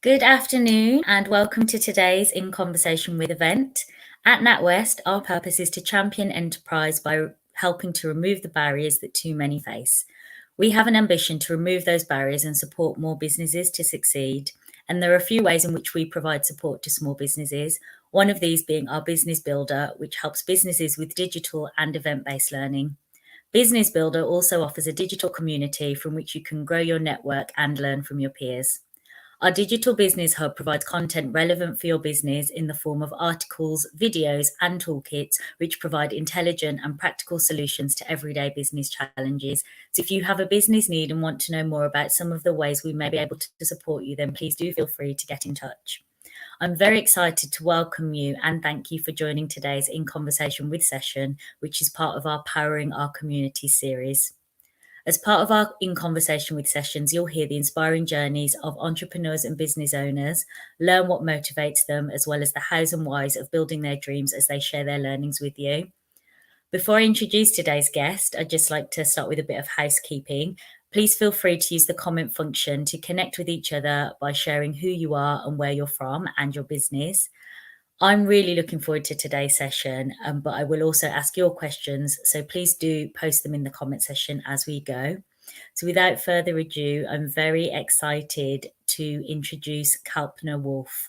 Good afternoon and welcome to today's In Conversation with event. At NatWest, our purpose is to champion enterprise by helping to remove the barriers that too many face. We have an ambition to remove those barriers and support more businesses to succeed. And there are a few ways in which we provide support to small businesses. One of these being our Business Builder, which helps businesses with digital and event-based learning. Business Builder also offers a digital community from which you can grow your network and learn from your peers. Our digital business hub provides content relevant for your business in the form of articles, videos, and toolkits, which provide intelligent and practical solutions to everyday business challenges. So if you have a business need and want to know more about some of the ways we may be able to support you, then please do feel free to get in touch. I'm very excited to welcome you and thank you for joining today's In Conversation with session, which is part of our Powering Our Community series. As part of our In Conversation with sessions, you'll hear the inspiring journeys of entrepreneurs and business owners, learn what motivates them, as well as the hows and whys of building their dreams as they share their learnings with you. Before I introduce today's guest, I'd just like to start with a bit of housekeeping. Please feel free to use the comment function to connect with each other by sharing who you are and where you're from and your business. I'm really looking forward to today's session, but I will also ask your questions. So please do post them in the comment section as we go. So without further ado, I'm very excited to introduce Kalpna Woolf.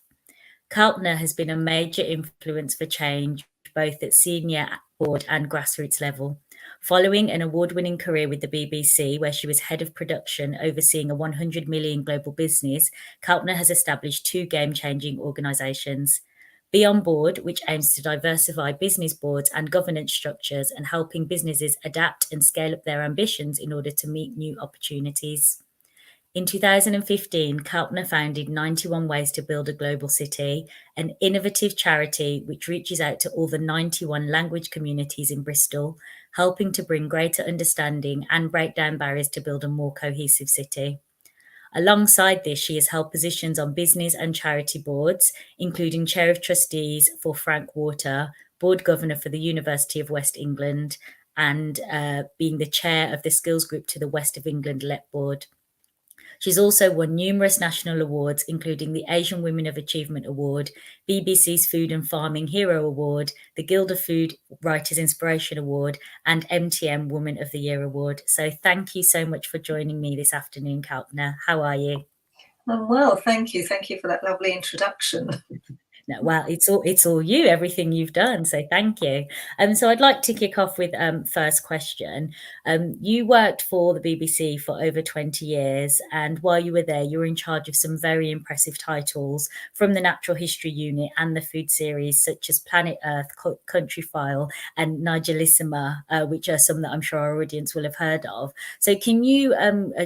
Kalpna has been a major influence for change, both at senior board and grassroots level. Following an award-winning career with the BBC, where she was head of production overseeing a 100 million global business, Kalpna has established two game-changing organisations. Be On Board, which aims to diversify business boards and governance structures and helping businesses adapt and scale up their ambitions in order to meet new opportunities. In 2015, Kalpna founded 91 Ways to Build a Global City, an innovative charity which reaches out to all the 91 language communities in Bristol, helping to bring greater understanding and break down barriers to build a more cohesive city. Alongside this, she has held positions on business and charity boards, including Chair of Trustees for Frank Water, Board Governor for the University of West England, and being the Chair of the Skills Group to the West of England Elect Board. She's also won numerous national awards, including the Asian Women of Achievement Award, BBC's Food and Farming Hero Award, the Guild of Food Writers Inspiration Award, and MTM Woman of the Year Award. So thank you so much for joining me this afternoon, Kalpna. How are you? I'm well, thank you. Thank you for that lovely introduction. No, well, it's all you, everything you've done. So thank you. So I'd like to kick off with first question. You worked for the BBC for over 20 years, and while you were there, you were in charge of some very impressive titles from the Natural History Unit and the food series, such as Planet Earth, Country File, and Nigelissima, which are some that I'm sure our audience will have heard of. So can you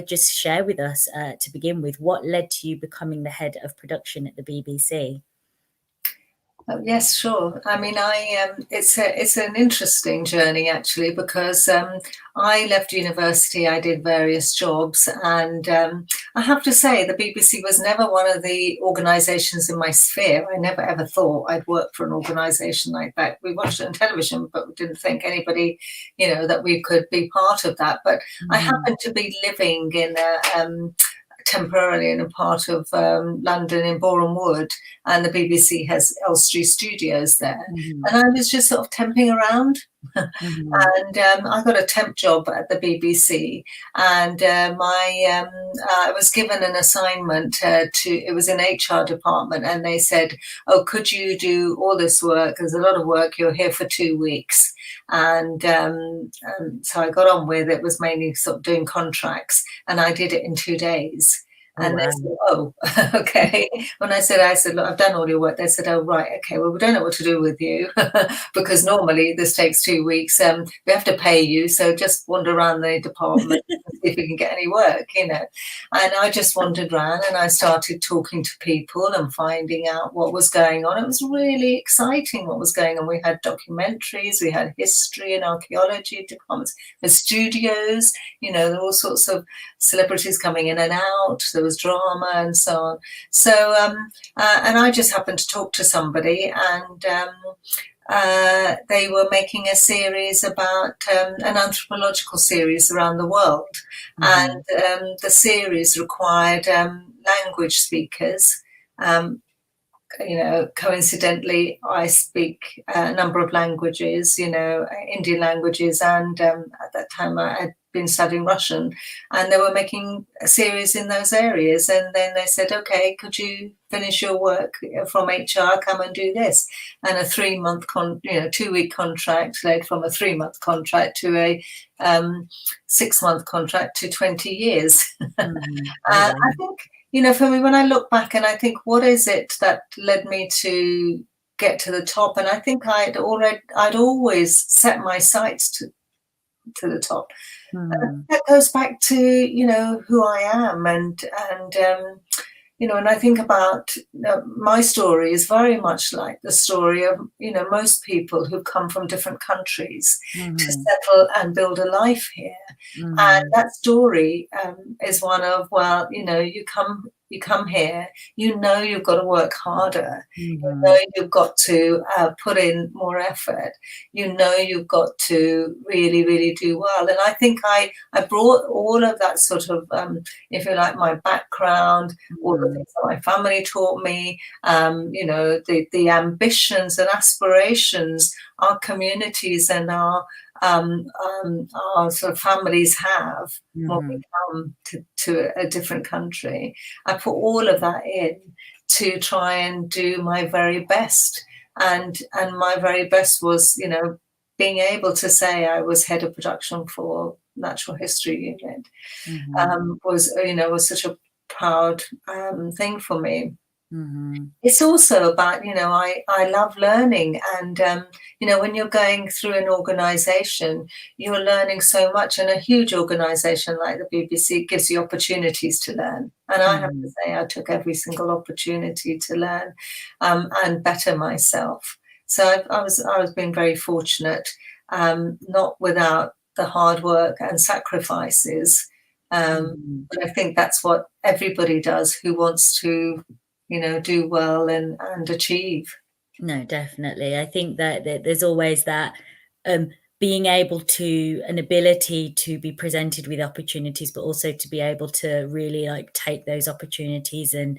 just share with us, to begin with, what led to you becoming the head of production at the BBC? Oh, yes, sure. I mean, it's an interesting journey actually, because I left university, I did various jobs, and I have to say the BBC was never one of the organisations in my sphere. I never ever thought I'd work for an organisation like that. We watched it on television, but we didn't think anybody, that we could be part of that. But I happened to be living in temporarily in a part of London in Boreham Wood, and the BBC has Elstree Studios there. And I was just sort of temping around. And I got a temp job at the BBC, and I was given an assignment it was in HR department, and they said, oh, could you do all this work? There's a lot of work, you're here for 2 weeks. And so I got on with it, was mainly sort of doing contracts, and I did it in 2 days. And they said, oh, okay. When I said, look, I've done all your work. They said, oh, right, okay, well, we don't know what to do with you because normally this takes 2 weeks. We have to pay you. So just wander around the department and see if we can get any work, And I just wandered around and I started talking to people and finding out what was going on. It was really exciting what was going on. We had documentaries, we had history and archaeology departments, the studios, there were all sorts of celebrities coming in and out. There was drama and so on. So, and I just happened to talk to somebody, and they were making a series about an anthropological series around the world. And the series required language speakers Coincidentally, I speak a number of languages, Indian languages, and at that time I had been studying Russian, and they were making a series in those areas. And then they said, okay, could you finish your work from HR, come and do this? And a 3-month 2-week contract led from a 3-month contract to a 6-month contract to 20 years. I think, for me, when I look back and I think, what is it that led me to get to the top? And I think I'd always set my sights to the top. That goes back to, who I am. And when I think about my story is very much like the story of, most people who come from different countries to settle and build a life here. And that story is one of, well, you come here, you've got to work harder. You've got to put in more effort. You've got to really, really do well. And I think I brought all of that sort of, if you like, my background, all the things that my family taught me, the ambitions and aspirations our communities and our sort of families have when we come to a different country. I put all of that in to try and do my very best. And my very best was, being able to say I was head of production for Natural History Unit was such a proud thing for me. It's also about, I love learning. And, when you're going through an organization, you're learning so much. And a huge organization like the BBC gives you opportunities to learn. And I have to say, I took every single opportunity to learn and better myself. So I was being very fortunate, not without the hard work and sacrifices. But I think that's what everybody does who wants to do well and achieve. No, definitely. I think that there's always that being able to, an ability to be presented with opportunities, but also to be able to really like take those opportunities and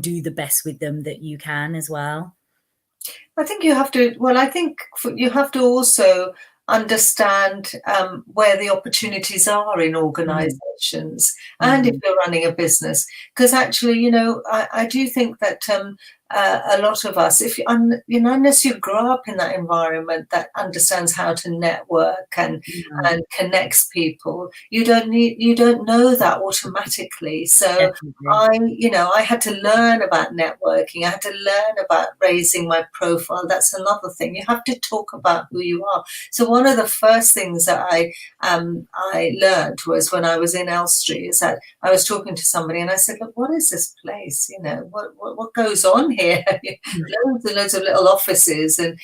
do the best with them that you can as well. I think you have to, you have to also understand where the opportunities are in organizations and if you're running a business, because actually, I do think that a lot of us, unless you grow up in that environment that understands how to network and connects people, you don't know that automatically. So I had to learn about networking. I had to learn about raising my profile. That's another thing. You have to talk about who you are. So one of the first things that I learned was when I was in Elstree, is that I was talking to somebody and I said, look, what is this place? What goes on here? Loads and loads of little offices and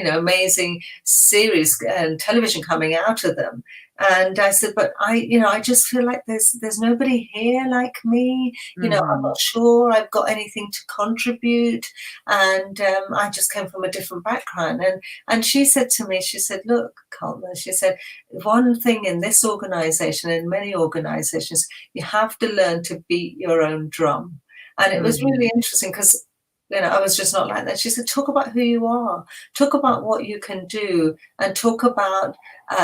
amazing series and television coming out of them. And I said, but I just feel like there's nobody here like me. I'm not sure I've got anything to contribute. And I just came from a different background. And she said to me, she said, look, Kalpna, she said, one thing in this organization and many organizations, you have to learn to beat your own drum. And it was really interesting because I was just not like that. She said, talk about who you are, talk about what you can do, and talk about,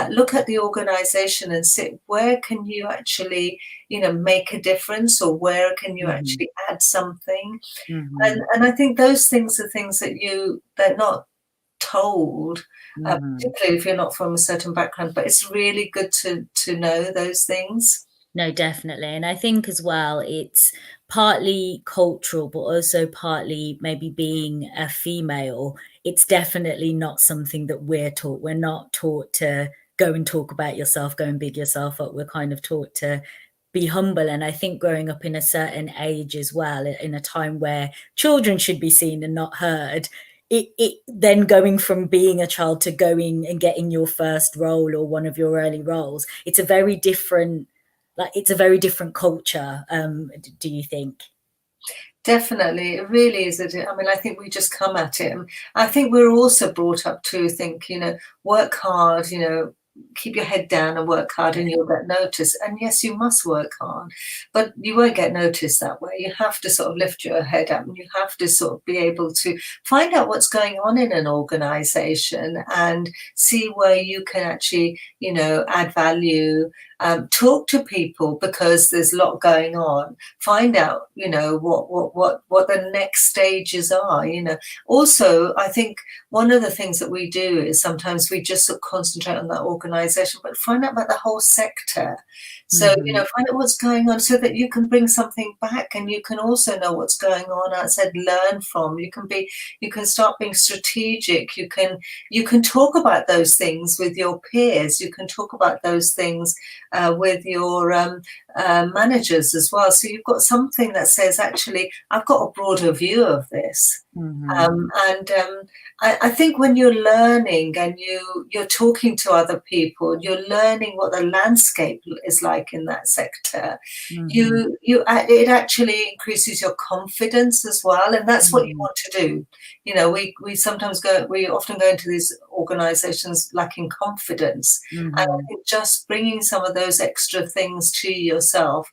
look at the organization and see where can you actually, make a difference, or where can you actually add something. And I think those things are things that they're not told, particularly if you're not from a certain background, but it's really good to know those things. No, definitely. And I think as well, it's partly cultural, but also partly maybe being a female. It's definitely not something that we're taught. We're not taught to go and talk about yourself, go and big yourself up. We're kind of taught to be humble. And I think growing up in a certain age as well, in a time where children should be seen and not heard, it then going from being a child to going and getting your first role or one of your early roles, it's a very different culture. Do you think? Definitely, it really is. I think we just come at it. I think we're also brought up to think, work hard, keep your head down and work hard and you'll get noticed. And yes, you must work hard, but you won't get noticed that way. You have to sort of lift your head up and you have to sort of be able to find out what's going on in an organization and see where you can actually, add value. Talk to people because there's a lot going on. Find out, what the next stages are. Also, I think one of the things that we do is sometimes we just sort of concentrate on that organization, but find out about the whole sector. So, find out what's going on so that you can bring something back and you can also know what's going on outside, learn from. You can start being strategic. You can talk about those things with your peers. You can talk about those things with your managers as well. So you've got something that says, actually, I've got a broader view of this. I think when you're learning and you're talking to other people, you're learning what the landscape is like in that sector. It actually increases your confidence as well, and that's what you want to do. We often go into these organizations lacking confidence, and I think just bringing some of those extra things to yourself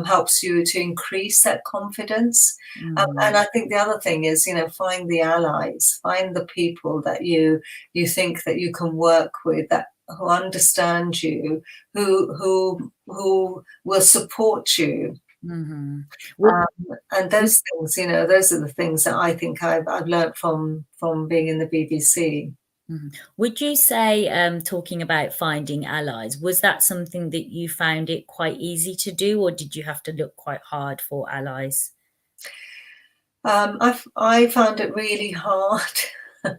helps you to increase that confidence. And I think the other thing is, find the allies, find the people that you think that you can work with, that who understand you, who will support you. And those things, those are the things that I think I've learned from being in the BBC. Would you say, talking about finding allies, was that something that you found it quite easy to do, or did you have to look quite hard for allies? I found it really hard, and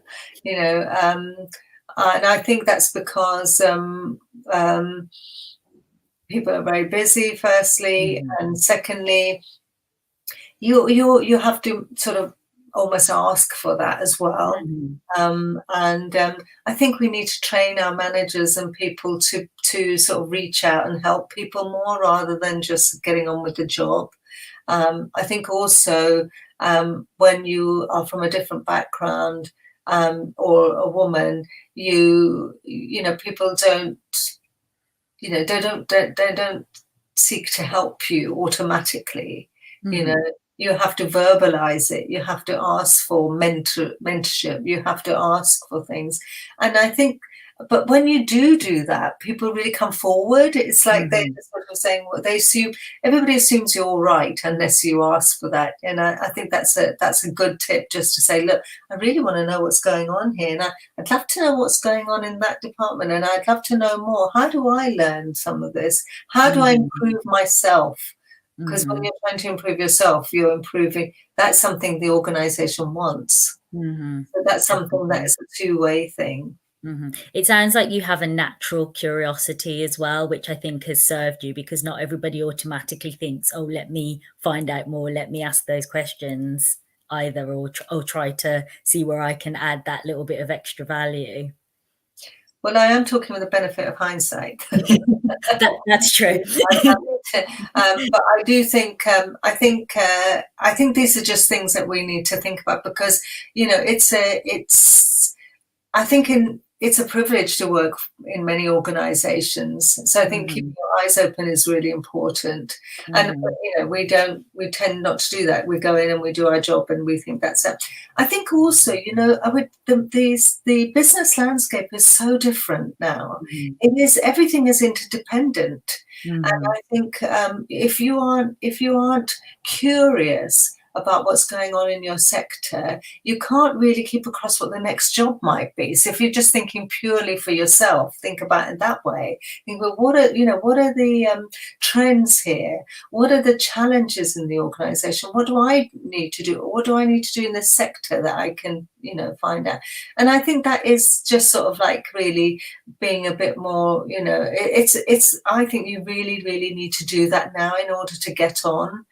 I think that's because people are very busy, firstly, and secondly, you have to sort of almost ask for that as well. I think we need to train our managers and people to sort of reach out and help people more rather than just getting on with the job. I think also when you are from a different background or a woman, people don't, they don't seek to help you automatically. You have to verbalize it. You have to ask for mentorship. You have to ask for things. And I think, but when you do that, people really come forward. It's like they're sort of saying what they assume. Everybody assumes you're all right unless you ask for that. And I think that's a good tip, just to say, look, I really want to know what's going on here. And I'd love to know what's going on in that department. And I'd love to know more. How do I learn some of this? How do I improve myself? Because when you're trying to improve yourself, you're improving. That's something the organization wants. So that's something that is a two-way thing. It sounds like you have a natural curiosity as well, which I think has served you, because not everybody automatically thinks, oh, let me find out more, let me ask those questions either, or try to see where I can add that little bit of extra value. Well, I am talking with the benefit of hindsight. That's true. But I do think I think these are just things that we need to think about, because I think it's a privilege to work in many organizations. So I think keeping your eyes open is really important. And we tend not to do that. We go in and we do our job and we think that's it. I think also, the business landscape is so different now. Everything is interdependent. And I think if you aren't curious about what's going on in your sector, you can't really keep across what the next job might be. So if you're just thinking purely for yourself, think about it that way. Think, well, what are the trends here? What are the challenges in the organization? What do I need to do? What do I need to do in this sector that I can, find out? And I think that is just sort of like really being a bit more, I think you really, really need to do that now in order to get on.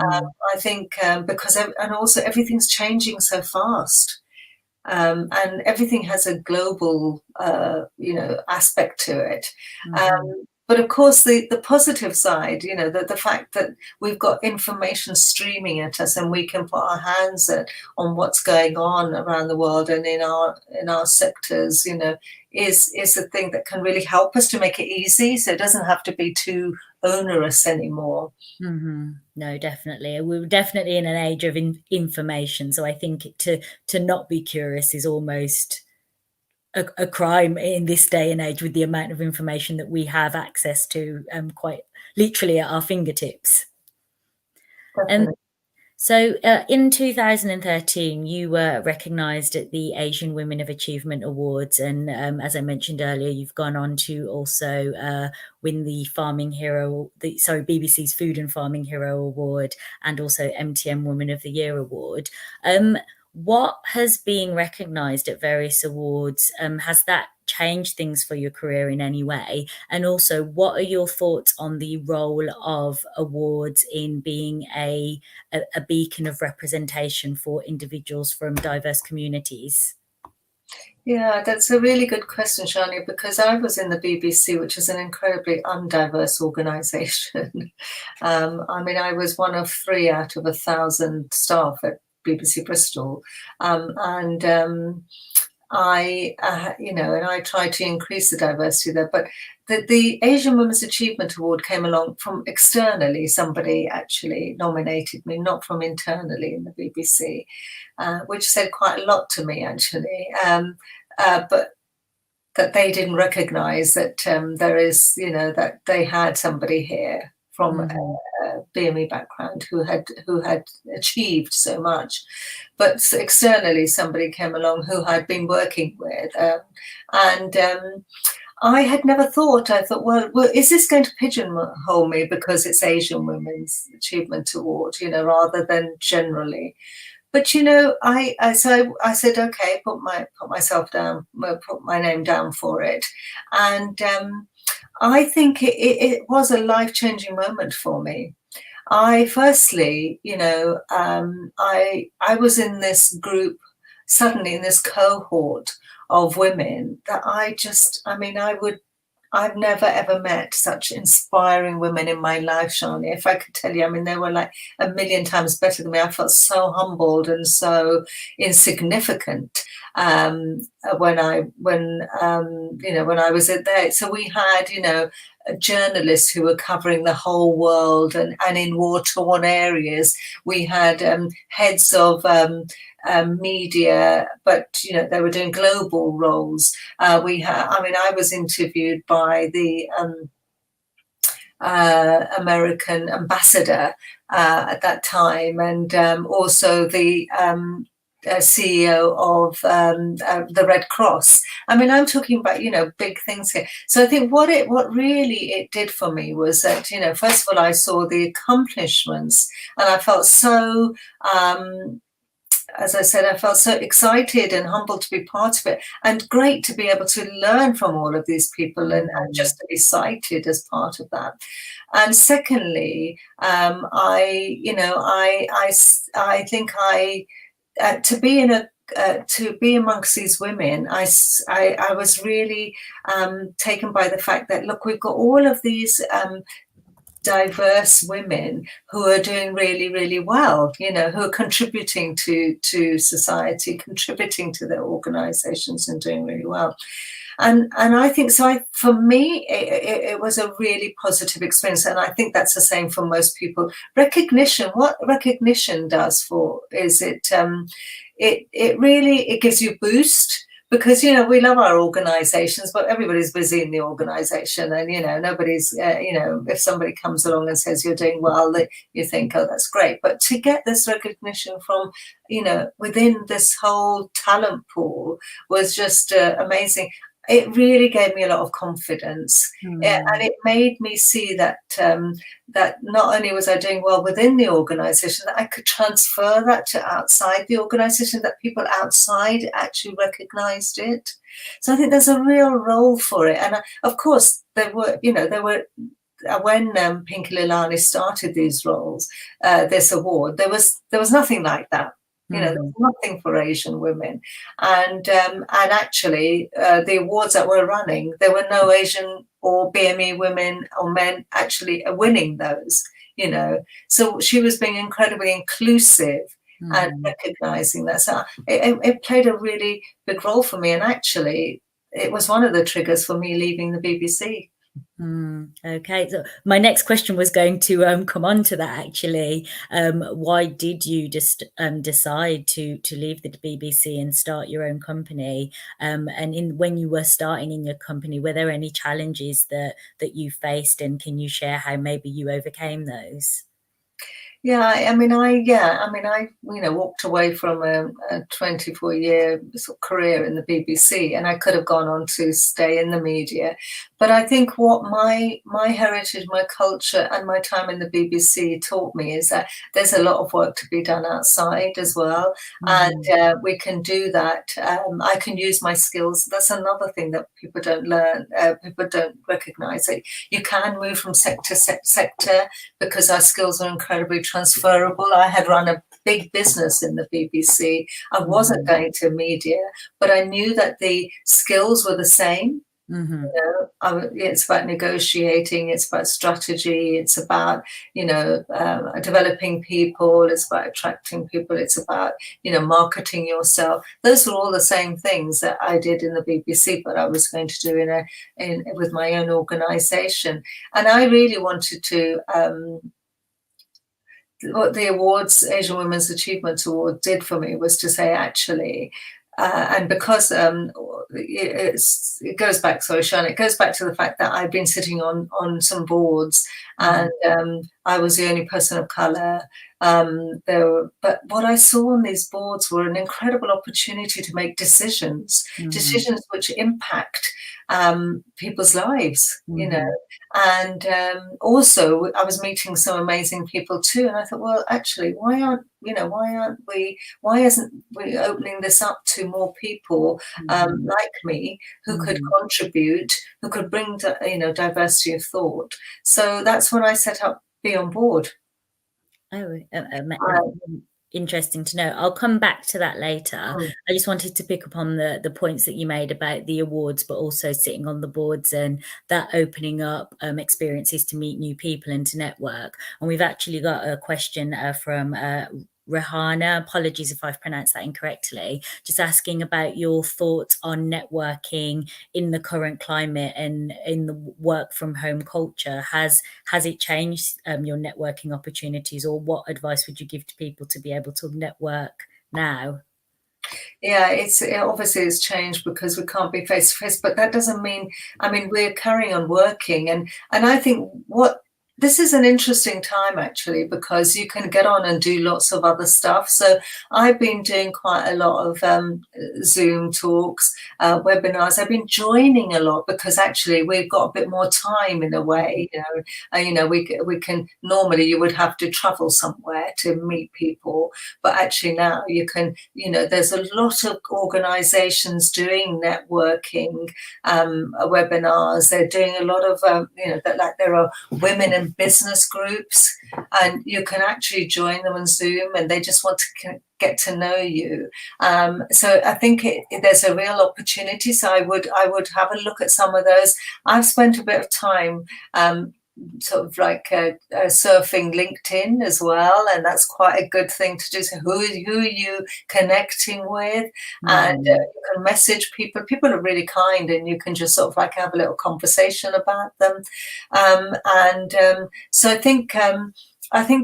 I think because also everything's changing so fast, and everything has a global aspect to it. But of course, the positive side, the fact that we've got information streaming at us and we can put our hands on what's going on around the world and in our sectors, is a thing that can really help us to make it easy, so it doesn't have to be too onerous anymore. Mm-hmm. No, definitely. We're definitely in an age of information, so I think to not be curious is almost a crime in this day and age, with the amount of information that we have access to, quite literally at our fingertips. Definitely. So in 2013, you were recognised at the Asian Women of Achievement Awards. And as I mentioned earlier, you've gone on to also win the BBC's Food and Farming Hero Award, and also MTN Woman of the Year Award. What has being recognised at various awards, has that changed things for your career in any way? And also, what are your thoughts on the role of awards in being a beacon of representation for individuals from diverse communities? Yeah, that's a really good question, Shani, because I was in the BBC, which is an incredibly undiverse organisation. I was one of 3 out of 1,000 staff at BBC Bristol, and I try to increase the diversity there. But the Asian Women's Achievement Award came along from externally. Somebody actually nominated me, not from internally in the BBC, which said quite a lot to me, actually. But that they didn't recognise that there is, that they had somebody here from a BME background who had achieved so much. But externally, somebody came along who I'd been working with, and I had never thought. I thought, well, is this going to pigeonhole me because it's Asian Women's Achievement Award, rather than generally? But I said, okay, put myself down, put my name down for it, and I think it was a life-changing moment for me. I firstly, I was in this group, suddenly in this cohort of women that I've never ever met such inspiring women in my life, Shani. If I could tell you, they were like a million times better than me. I felt so humbled and so insignificant when I was there. So we had, journalists who were covering the whole world and in war-torn areas. We had heads of media, but they were doing global roles. I was interviewed by the American ambassador at that time, and also the CEO of the Red Cross. I'm talking about big things here. So I think what really it did for me was that first of all, I saw the accomplishments, and I felt so. As I said, I felt so excited and humbled to be part of it, and great to be able to learn from all of these people and just to be cited as part of that. And secondly, I think to be amongst these women, I was really taken by the fact that, look, we've got all of these diverse women who are doing really, really well, who are contributing to society, contributing to their organizations and doing really well. And I think so. For me, it was a really positive experience, and I think that's the same for most people. Recognition. What recognition does is it really gives you a boost, because we love our organizations, but everybody's busy in the organization, and nobody's if somebody comes along and says you're doing well, you think, oh, that's great. But to get this recognition from within this whole talent pool was just amazing. It really gave me a lot of confidence, and it made me see that that not only was I doing well within the organisation, that I could transfer that to outside the organisation, that people outside actually recognised it. So I think there's a real role for it. And of course, there were when Pinky Lilani started these roles, this award, there was nothing like that. There's nothing for Asian women. And actually, the awards that we're running, there were no Asian or BME women or men actually winning those, So she was being incredibly inclusive and recognizing that. So it played a really big role for me. And actually, it was one of the triggers for me leaving the BBC. Okay, so my next question was going to come on to that actually. Why did you just decide to leave the BBC and start your own company? And when you were starting in your company, were there any challenges that you faced, and can you share how maybe you overcame those? I walked away from a 24-year sort of career in the BBC, and I could have gone on to stay in the media. But I think what my heritage, my culture, and my time in the BBC taught me is that there's a lot of work to be done outside as well, and we can do that. I can use my skills. That's another thing that people don't learn. People don't recognise it. You can move from sector to sector because our skills are incredibly transferable. I had run a big business in the BBC. I wasn't going to media, but I knew that the skills were the same. It's about negotiating, it's about strategy, it's about developing people, it's about attracting people, it's about marketing yourself. Those were all the same things that I did in the BBC, but I was going to do with my own organisation. And I really wanted to. What the awards, Asian Women's Achievement Award, did for me was to say, actually, and because it goes back, sorry, Sean, it goes back to the fact that I've been sitting on some boards, and I was the only person of colour. But what I saw on these boards were an incredible opportunity to make decisions which impact people's lives, and also I was meeting some amazing people too, and I thought, well, actually, why isn't we opening this up to more people like me who could contribute, who could bring diversity of thought? So that's when I set up Be On Board. Interesting to know. I'll come back to that later. I just wanted to pick up on the points that you made about the awards, but also sitting on the boards and that opening up experiences to meet new people and to network. And we've actually got a question from Rahana, apologies if I've pronounced that incorrectly, just asking about your thoughts on networking in the current climate and in the work from home culture. Has it changed your networking opportunities, or what advice would you give to people to be able to network now? Yeah, obviously it's changed because we can't be face to face, but that doesn't mean, we're carrying on working, and I think this is an interesting time actually, because you can get on and do lots of other stuff. So I've been doing quite a lot of Zoom talks, webinars. I've been joining a lot because actually we've got a bit more time in a way. We can, normally you would have to travel somewhere to meet people, but actually now you can, there's a lot of organizations doing networking webinars. They're doing a lot of, there are women in business groups, and you can actually join them on Zoom, and they just want to get to know you. So I think there's a real opportunity. So I would have a look at some of those. I've spent a bit of time sort of like surfing LinkedIn as well, and that's quite a good thing to do. So who are you connecting with? And you can message people. People are really kind, and you can just sort of like have a little conversation about them. So I think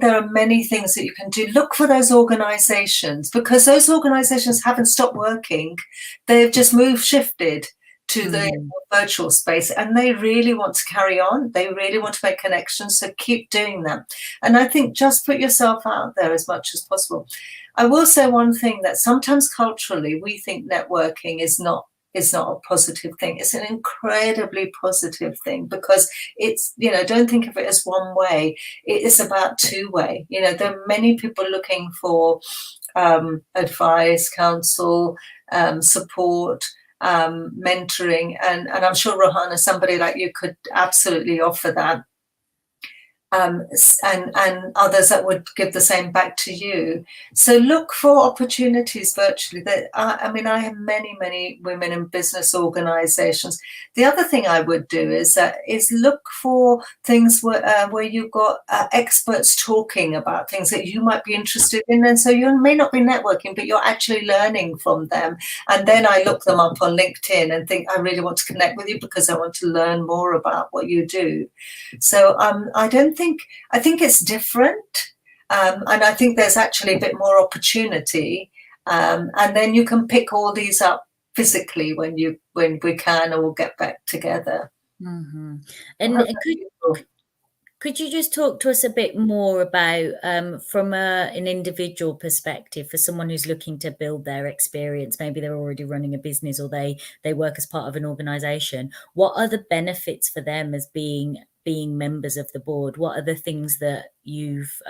there are many things that you can do. Look for those organizations, because those organizations haven't stopped working. They've just shifted to the virtual space, and they really want to carry on. They really want to make connections, so keep doing that. And I think just put yourself out there as much as possible. I will say one thing, that sometimes culturally we think networking is not a positive thing. It's an incredibly positive thing, because it's, don't think of it as one way. It is about two-way. There are many people looking for advice, counsel, support, mentoring, and I'm sure, Rohana, somebody like you could absolutely offer that. and others that would give the same back to you. So look for opportunities virtually. That I mean, I have many women in business organisations. The other thing I would do is look for things where you've got experts talking about things that you might be interested in, and so you may not be networking, but you're actually learning from them. And then I look them up on LinkedIn and think, I really want to connect with you because I want to learn more about what you do. So I think it's different, and I think there's actually a bit more opportunity, and then you can pick all these up physically when we can all get back together. Mm-hmm. And could you just talk to us a bit more about, from an individual perspective, for someone who's looking to build their experience, maybe they're already running a business or they work as part of an organization, what are the benefits for them as being members of the board? What are the things that you've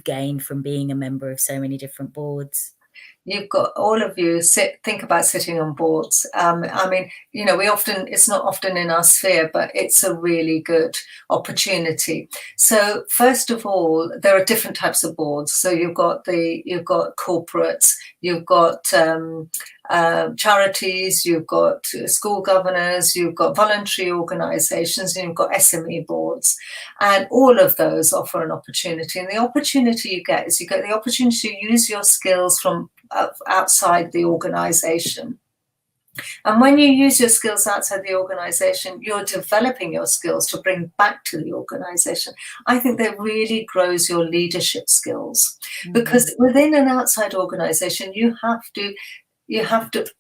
gained from being a member of so many different boards? You've got all of you think about sitting on boards. I mean, it's not often in our sphere, but it's a really good opportunity. So first of all, there are different types of boards. So you've got corporates, you've got charities, you've got school governors, you've got voluntary organisations, and you've got SME boards. And all of those offer an opportunity. And the opportunity you get is you get the opportunity to use your skills from outside the organisation. And when you use your skills outside the organisation, you're developing your skills to bring back to the organisation. I think that really grows your leadership skills, because within an outside organisation, you have to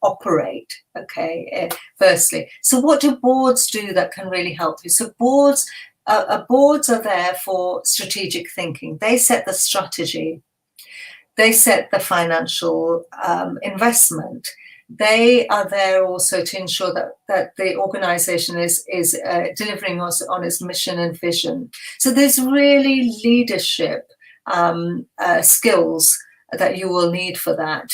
operate, okay, firstly. So what do boards do that can really help you? So boards are there for strategic thinking. They set the strategy. They set the financial investment. They are there also to ensure that the organisation is delivering on its mission and vision. So there's really leadership skills that you will need for that.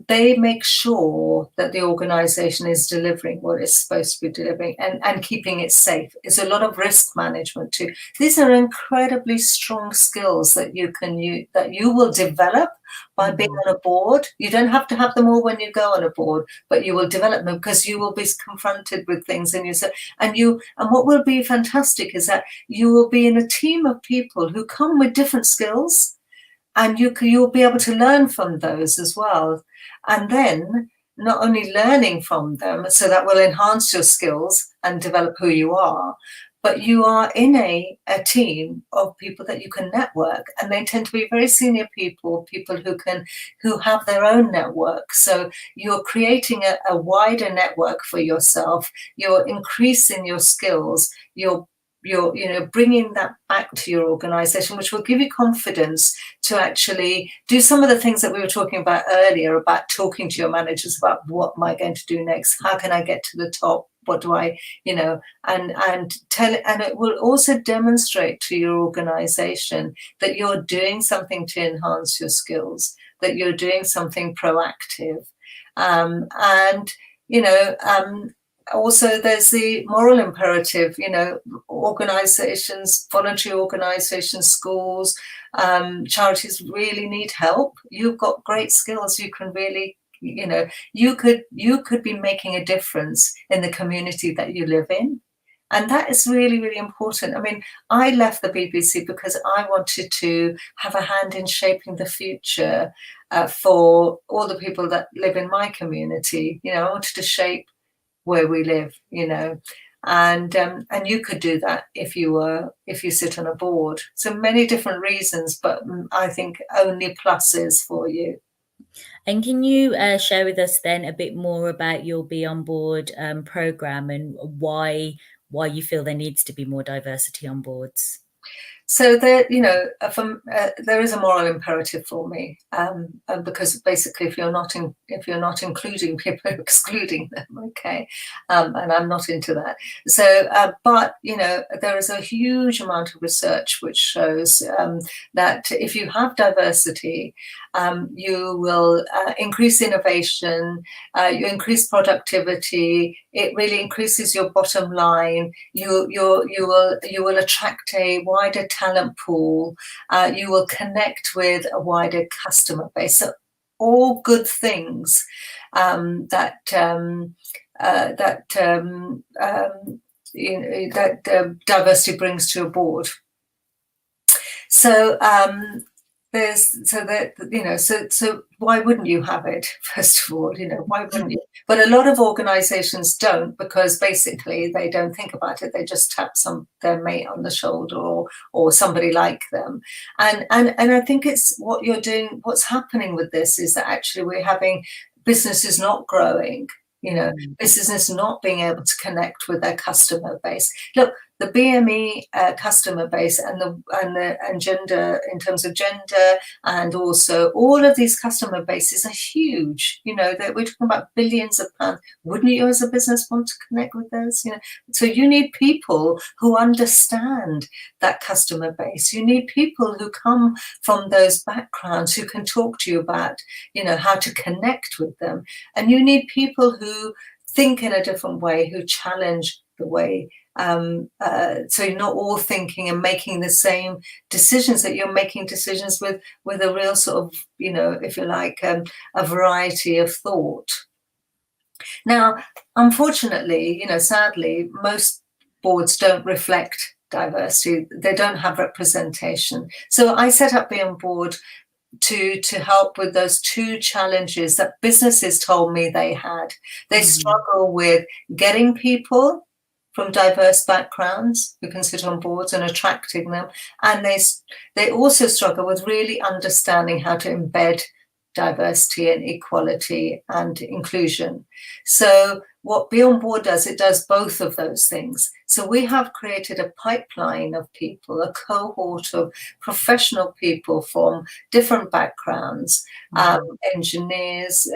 They make sure that the organisation is delivering what it's supposed to be delivering and keeping it safe. It's a lot of risk management too. These are incredibly strong skills that you will develop by being on a board. You don't have to have them all when you go on a board, but you will develop them because you will be confronted with things, and what will be fantastic is that you will be in a team of people who come with different skills. And you'll be able to learn from those as well. And then not only learning from them, so that will enhance your skills and develop who you are, but you are in a team of people that you can network. And they tend to be very senior people who have their own network. So you're creating a wider network for yourself. You're increasing your skills. You're bringing that back to your organization, which will give you confidence to actually do some of the things that we were talking about earlier, about talking to your managers about what am I going to do next? How can I get to the top? What do I, and it will also demonstrate to your organization that you're doing something to enhance your skills, that you're doing something proactive. Also, there's the moral imperative, organizations, voluntary organizations, schools, charities really need help. You've got great skills. You can really, you could be making a difference in the community that you live in. And that is really, really important. I mean, I left the BBC because I wanted to have a hand in shaping the future for all the people that live in my community. I wanted to shape where we live, and you could do that if you sit on a board. So many different reasons, but I think only pluses for you. And can you share with us then a bit more about your Be On Board program and why you feel there needs to be more diversity on boards? So there, there is a moral imperative for me, because basically, if you're not including people, you're excluding them. Okay, and I'm not into that. So, but there is a huge amount of research which shows that if you have diversity, you will increase innovation, you increase productivity. It really increases your bottom line. You will attract a wider talent pool. You will connect with a wider customer base. So all good things that diversity brings to a board. So so why wouldn't you have it? First of all, why wouldn't you? But a lot of organizations don't, because basically they don't think about it. They just tap their mate on the shoulder or somebody like them. And I think it's what you're doing. What's happening with this is that actually we're having businesses not growing, businesses not being able to connect with their customer base. Look, the BME customer base and gender, in terms of gender, and also all of these customer bases are huge. That we're talking about billions of pounds. Wouldn't you, as a business, want to connect with those? So you need people who understand that customer base. You need people who come from those backgrounds, who can talk to you about, how to connect with them. And you need people who think in a different way, who challenge the way. So you're not all thinking and making the same decisions, that you're making decisions with a real sort of, if you like, a variety of thought. Now, unfortunately, sadly, most boards don't reflect diversity. They don't have representation. So I set up Beyond Board to help with those two challenges that businesses told me they had. They struggle with getting people from diverse backgrounds who can sit on boards and attracting them. And they also struggle with really understanding how to embed diversity and equality and inclusion. So what Beyond Board does, it does both of those things. So we have created a pipeline of people, a cohort of professional people from different backgrounds, engineers,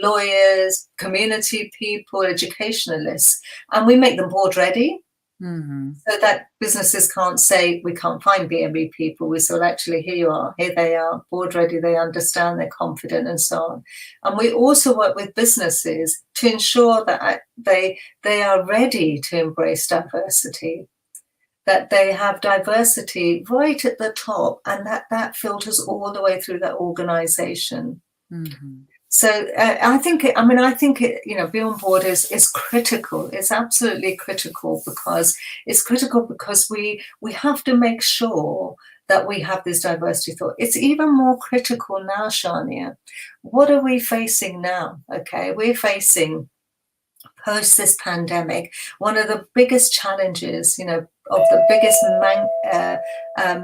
lawyers, community people, educationalists, and we make them board ready. So that businesses can't say, we can't find BME people. We say, well, actually, here you are, here they are, board ready, they understand, they're confident, and so on. And we also work with businesses to ensure that they are ready to embrace diversity, that they have diversity right at the top, and that filters all the way through that organization. So I think Beyond Board is critical. It's absolutely critical, because we have to make sure that we have this diversity thought. It's even more critical now, Shania. What are we facing now? Okay, we're facing, post this pandemic, one of the biggest challenges, of the biggest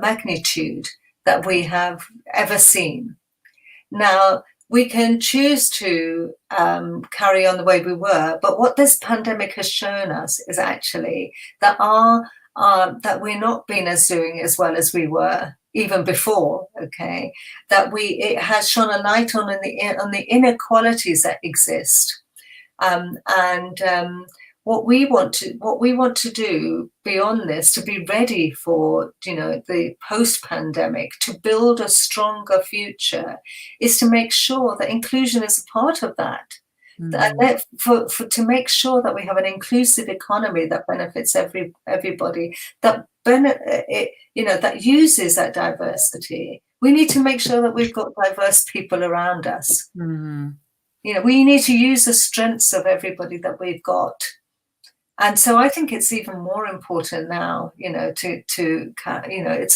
magnitude that we have ever seen. Now, we can choose to carry on the way we were, but what this pandemic has shown us is actually that that we're not doing as well as we were even before. Okay, that it has shone a light on the inequalities that exist, what we want to do beyond this, to be ready for the post-pandemic, to build a stronger future, is to make sure that inclusion is a part of that. To make sure that we have an inclusive economy that benefits everybody, that uses that diversity. We need to make sure that we've got diverse people around us. We need to use the strengths of everybody that we've got. And so I think it's even more important now, it's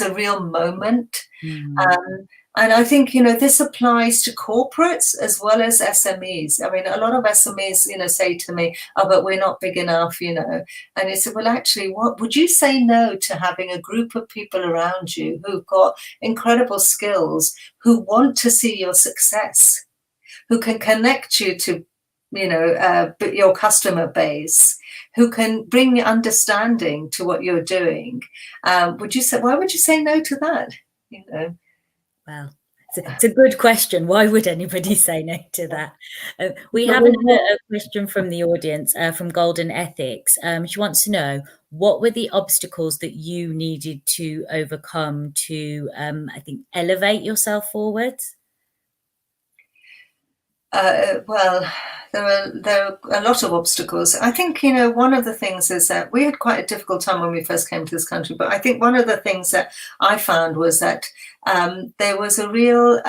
a real moment. And I think, this applies to corporates as well as SMEs. I mean, a lot of SMEs, say to me, oh, but we're not big enough, And I said, well, actually, what would you say no to having a group of people around you who've got incredible skills, who want to see your success, who can connect you to your customer base, who can bring understanding to what you're doing. Why would you say no to that? Well, it's a good question. Why would anybody say no to that? We have a question from the audience, from Golden Ethics. She wants to know, what were the obstacles that you needed to overcome to, I think, elevate yourself forwards? Well, there are a lot of obstacles. I think, one of the things is that we had quite a difficult time when we first came to this country. But I think one of the things that I found was that there was a real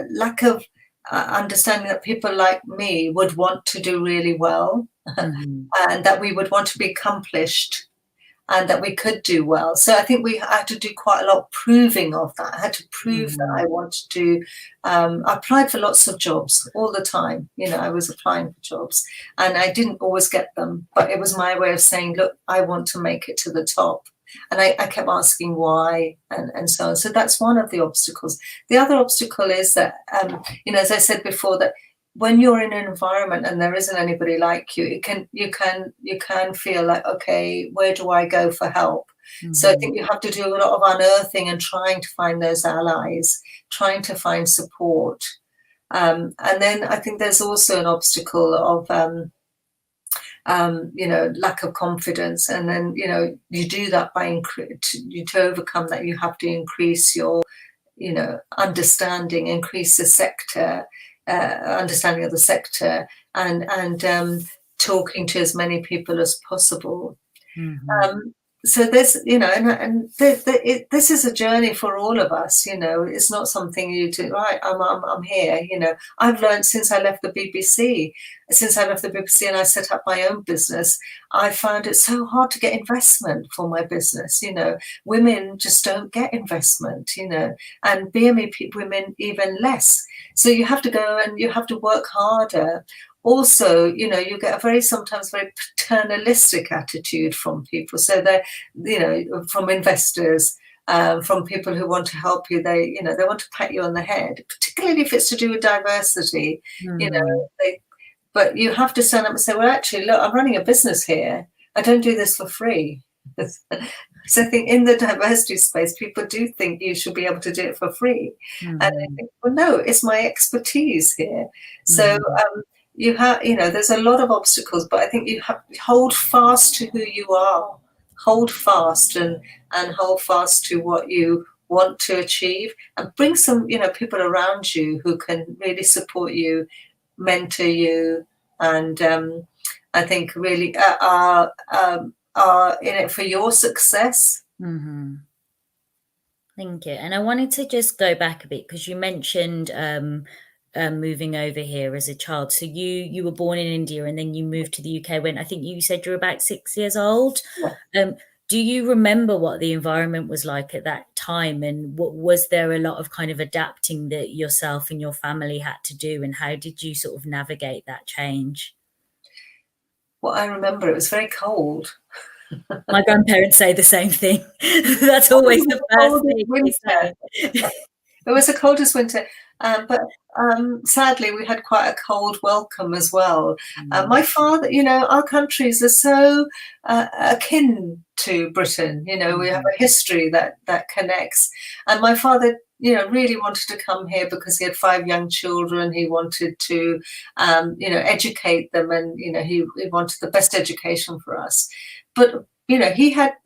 lack of understanding that people like me would want to do really well, and that we would want to be accomplished, and that we could do well. So I think we had to do quite a lot of proving of that. I had to prove that I wanted to. I applied for lots of jobs all the time. I was applying for jobs, and I didn't always get them. But it was my way of saying, look, I want to make it to the top. And I kept asking why, and so on. So that's one of the obstacles. The other obstacle is that, as I said before, that when you're in an environment and there isn't anybody like you, you can feel like, okay, where do I go for help? So I think you have to do a lot of unearthing and trying to find those allies, trying to find support. And then I think there's also an obstacle of, lack of confidence. And then, you do that by to overcome that, you have to increase your, understanding, increase the sector, understanding of the sector, and talking to as many people as possible. So there's, this is a journey for all of us. It's not something you do. Right, I'm here. I've learned since I left the BBC. And I set up my own business, I found it so hard to get investment for my business. Women just don't get investment. And BME women even less. So you have to go and you have to work harder. Also, you get a sometimes very paternalistic attitude from people. So they're, from investors, from people who want to help you. They want to pat you on the head, particularly if it's to do with diversity. But you have to stand up and say, well, actually, look, I'm running a business here. I don't do this for free. So I think in the diversity space, people do think you should be able to do it for free. And I think, well, no, it's my expertise here. So you have, there's a lot of obstacles, but I think you have to hold fast to who you are, hold fast and hold fast to what you want to achieve, and bring some, people around you who can really support you, mentor you, and I think really are in it for your success. Thank you. And I wanted to just go back a bit, because you mentioned moving over here as a child. So you were born in India and then you moved to the UK when I think you said you were about 6 years old. Do you remember what the environment was like at that time, and what was there a lot of kind of adapting that yourself and your family had to do, and how did you sort of navigate that change? Well, I remember it was very cold. My grandparents say the same thing. That's always the first thing they say. It was the coldest winter, but sadly we had quite a cold welcome as well. My father, our countries are so akin to Britain. We have a history that connects. And my father, really wanted to come here because he had 5 young children. He wanted to, educate them, and he wanted the best education for us. But he had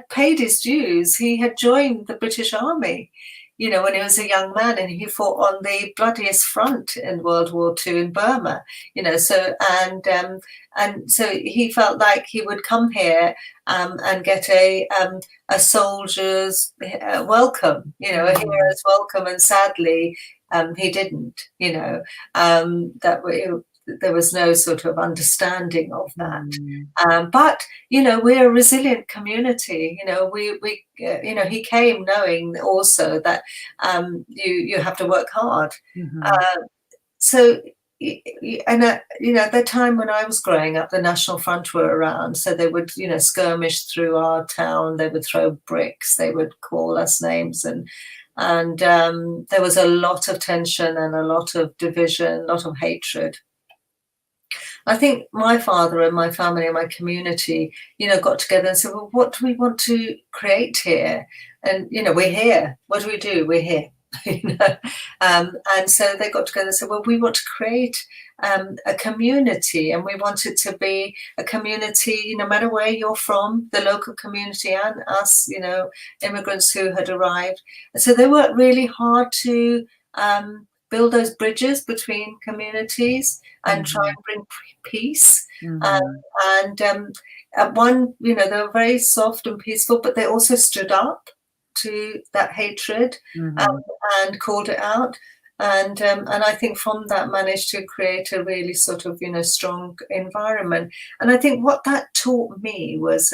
paid his dues. He had joined the British Army, when he was a young man, and he fought on the bloodiest front in World War II in Burma, so so he felt like he would come here and get a soldier's welcome, a hero's welcome, and sadly he didn't, there was no sort of understanding of that. But, we're a resilient community. He came knowing also that you have to work hard. So, and at the time when I was growing up, the National Front were around. So they would, skirmish through our town. They would throw bricks. They would call us names. And there was a lot of tension and a lot of division, a lot of hatred. I think my father and my family and my community, got together and said, well, what do we want to create here? And, we're here. What do we do? We're here. And so they got together and said, well, we want to create a community, and we want it to be a community, no matter where you're from, the local community and us, immigrants who had arrived. And so they worked really hard to build those bridges between communities and try and bring peace. And at one, they were very soft and peaceful, but they also stood up to that hatred and called it out. And I think from that managed to create a really sort of, strong environment. And I think what that taught me was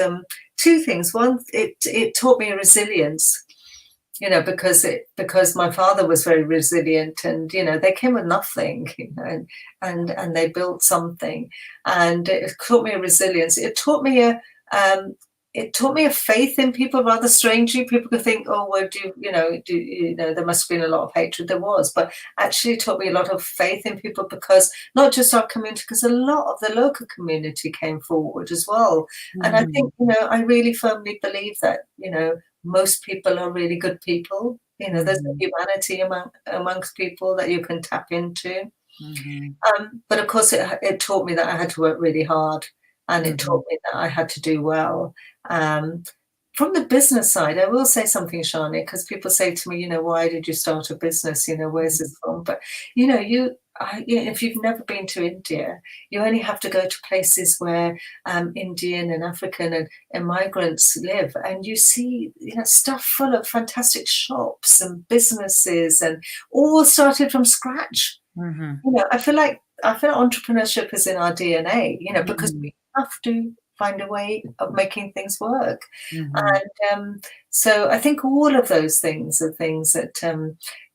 two things. One, it taught me resilience. Because my father was very resilient, and they came with nothing, and they built something, and it taught me a resilience. It taught me a faith in people. Rather strangely, people could think, oh, well, there must have been a lot of hatred. There was, but actually, it taught me a lot of faith in people, because not just our community, because a lot of the local community came forward as well. And I think, I really firmly believe that, most people are really good people. There's a humanity amongst people that you can tap into. But of course, it taught me that I had to work really hard, and it taught me that I had to do well. From the business side, I will say something, Shani, because people say to me, why did you start a business? Where's this from? But, if you've never been to India, you only have to go to places where Indian and African and migrants live, and you see, stuff full of fantastic shops and businesses, and all started from scratch. I feel like entrepreneurship is in our DNA, because we have to find a way of making things work. And so I think all of those things are things that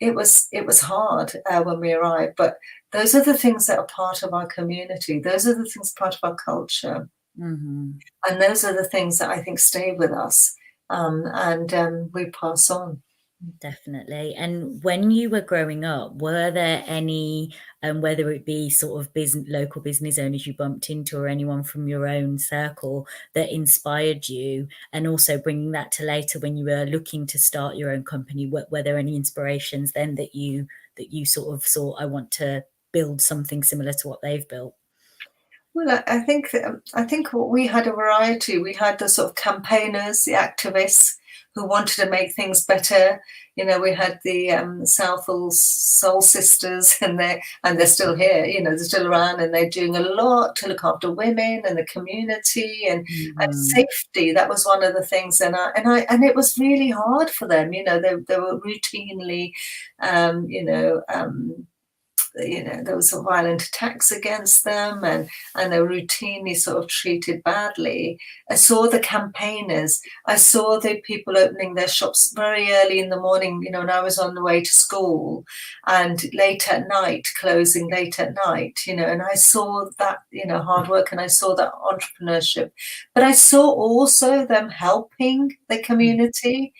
it was hard when we arrived, but those are the things that are part of our community. Those are the things part of our culture. And those are the things that I think stay with us, and we pass on. Definitely. And when you were growing up, were there any, whether it be sort of local business owners you bumped into, or anyone from your own circle that inspired you? And also bringing that to later when you were looking to start your own company, were there any inspirations then that you sort of saw, I want to build something similar to what they've built? Well, I think we had a variety. We had the sort of campaigners, the activists who wanted to make things better. We had the Southall Soul Sisters, and they're still here. They're still around, and they're doing a lot to look after women and the community and safety. That was one of the things, and it was really hard for them. They were routinely, there was some violent attacks against them, and they were routinely sort of treated badly. I saw the campaigners. I saw the people opening their shops very early in the morning, when I was on the way to school, and late at night, closing late at night, and I saw that, hard work, and I saw that entrepreneurship. But I saw also them helping the community,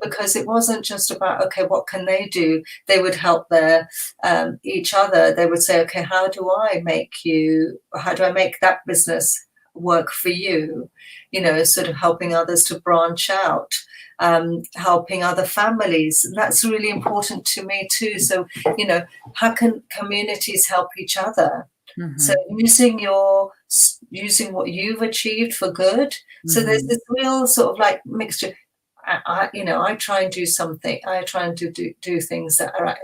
because it wasn't just about, okay, what can they do? They would help each other. They would say, okay, how do I make that business work for you? Sort of helping others to branch out, helping other families. And that's really important to me too. So, how can communities help each other? So using what you've achieved for good. So there's this real sort of like mixture. I try and do something. I try and do things that are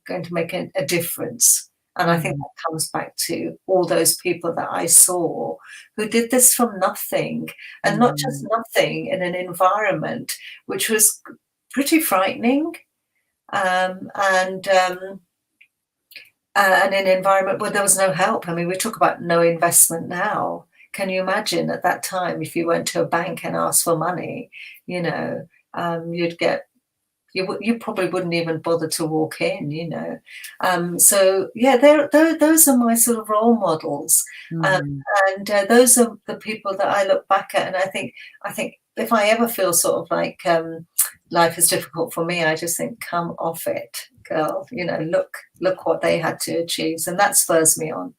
going to make a difference. And I think that comes back to all those people that I saw who did this from nothing, and not just nothing, in an environment which was pretty frightening, and an environment where there was no help. I mean, we talk about no investment now. Can you imagine at that time, if you went to a bank and asked for money, you'd get, you probably wouldn't even bother to walk in, So yeah, those are my sort of role models, and those are the people that I look back at, and I think if I ever feel sort of like life is difficult for me, I just think, come off it, girl. Look what they had to achieve, and that spurs me on.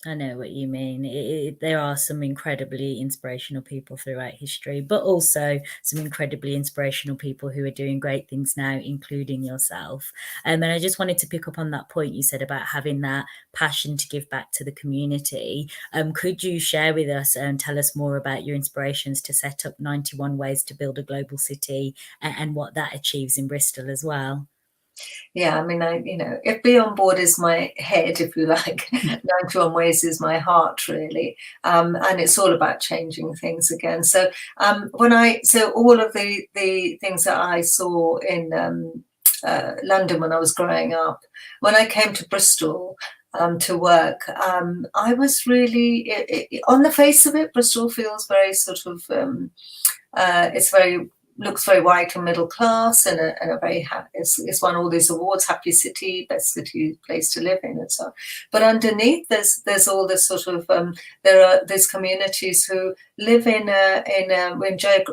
I know what you mean. There are some incredibly inspirational people throughout history, but also some incredibly inspirational people who are doing great things now, including yourself. And I just wanted to pick up on that point you said about having that passion to give back to the community. Could you share with us and tell us more about your inspirations to set up 91 Ways to Build a Global City and what that achieves in Bristol as well? Yeah, I mean, if Be On Board is my head, if you like, 91 Ways is my heart, really. And it's all about changing things again. So so all of the things that I saw in London when I was growing up, when I came to Bristol to work, I was really, on the face of it, Bristol feels very sort of, looks very white and middle class, and a very it's won all these awards, happy city, best city place to live in, and so on. But underneath, there's all this sort of there are these communities who live in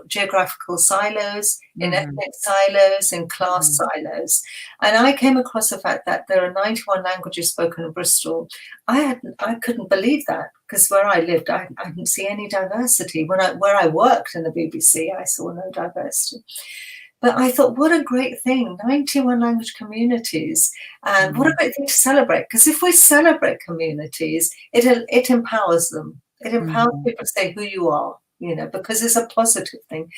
geographical silos, in ethnic silos, in class silos. And I came across the fact that there are 91 languages spoken in Bristol. I couldn't believe that, because where I lived, I didn't see any diversity. Where I worked in the BBC, I saw no diversity. But I thought, what a great thing, 91 language communities, and what a great thing to celebrate. Because if we celebrate communities, it empowers them. It empowers people to say who you are, because it's a positive thing.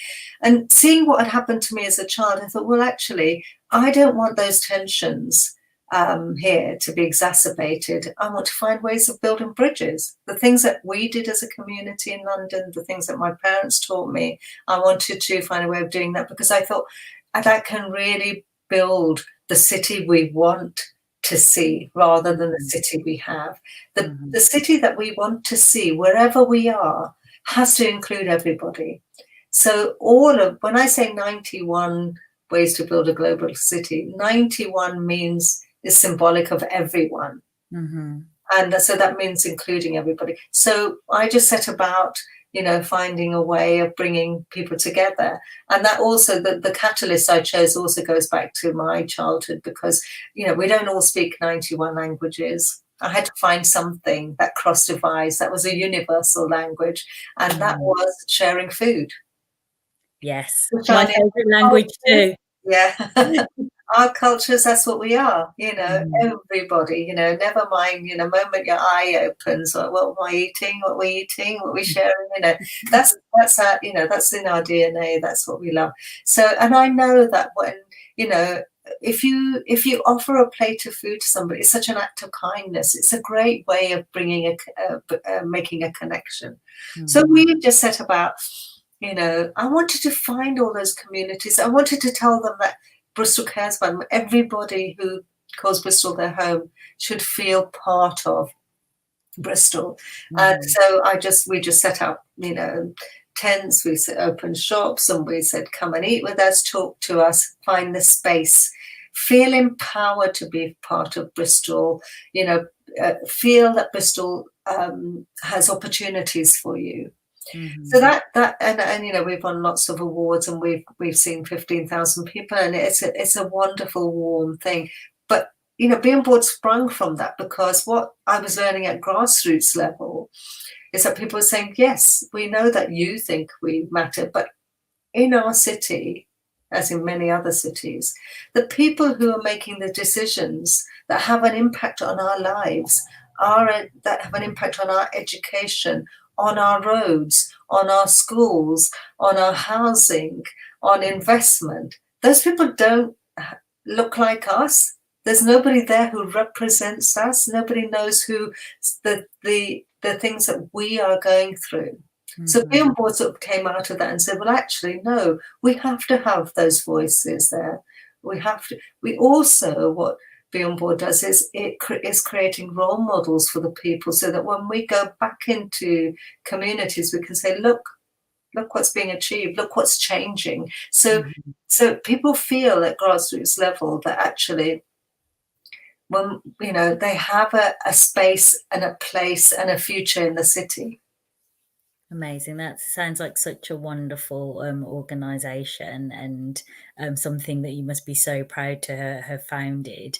And seeing what had happened to me as a child, I thought, well, actually, I don't want those tensions here to be exacerbated. I want to find ways of building bridges. The things that we did as a community in London, the things that my parents taught me, I wanted to find a way of doing that, because I thought that can really build the city we want to see rather than the city we have. The city that we want to see, wherever we are, has to include everybody. So when I say 91 ways to build a global city, 91 is symbolic of everyone. And so that means including everybody. So I just set about, finding a way of bringing people together. And that also, the catalyst I chose also goes back to my childhood, because, we don't all speak 91 languages. I had to find something that crossed divides, that was a universal language, and that was sharing food. Yes, my favorite language too. Yeah. Our cultures, that's what we are, everybody, never mind, moment your eye opens, what am I eating, what we're eating, what we're sharing, that's our, that's in our DNA, that's what we love. So, and I know that when, if you offer a plate of food to somebody, it's such an act of kindness. It's a great way of bringing making a connection. So we just set about, I wanted to find all those communities. I wanted to tell them that Bristol cares about them. Everybody who calls Bristol their home should feel part of Bristol. And so we just set up, tents, we opened shops, and we said, come and eat with us, talk to us, find the space, feel empowered to be part of Bristol, feel that Bristol has opportunities for you. So that and we've won lots of awards, and we've seen 15,000 people, and it's a wonderful, warm thing. But Be On Board sprung from that, because what I was learning at grassroots level is that people are saying, yes, we know that you think we matter, but in our city, as in many other cities, the people who are making the decisions that have an impact on our lives that have an impact on our education, on our roads, on our schools, on our housing, on investment. Those people don't look like us. There's nobody there who represents us. Nobody knows who the things that we are going through. So Be On Board sort of came out of that and said, well, actually, no, we have to have those voices there. We also, what Be On Board does is it is creating role models for the people, so that when we go back into communities, we can say, look what's being achieved, look what's changing. So people feel at grassroots level that actually, when they have a space and a place and a future in the city. Amazing. That sounds like such a wonderful organization, and something that you must be so proud to have founded.